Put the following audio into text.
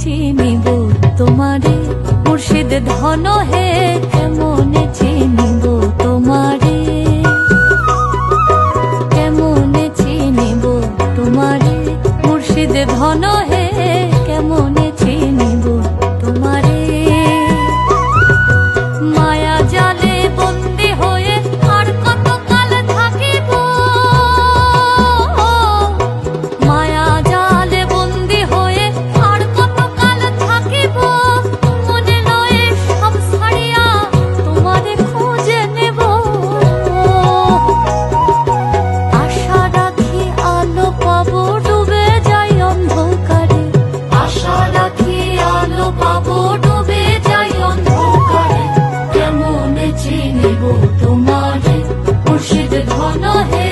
চিনিব তোমারে মুর্শিদ ধন হে, কেমনে চিনিব তোমারে, কেমনে চিনিব তোমারে মুর্শিদ ধন হে, কেমনে চিনিব তোমারে। মায়া জালে বন্দি হয়ে আর কত কাল থাকিব, মায়া জালে বন্দি হয়ে আর কত কাল থাকিব, মনে লয়ে সব ছাড়িয়া তোমারে খুঁজে নেব। আশা রাখি আলো পাবো ডুবে যাই অন্ধকারে, আশা রাখি আলো পাবো ডুবে যাই অন্ধকারে, কেমনে চিনিব তোমারে মুর্শিদ ধন হে।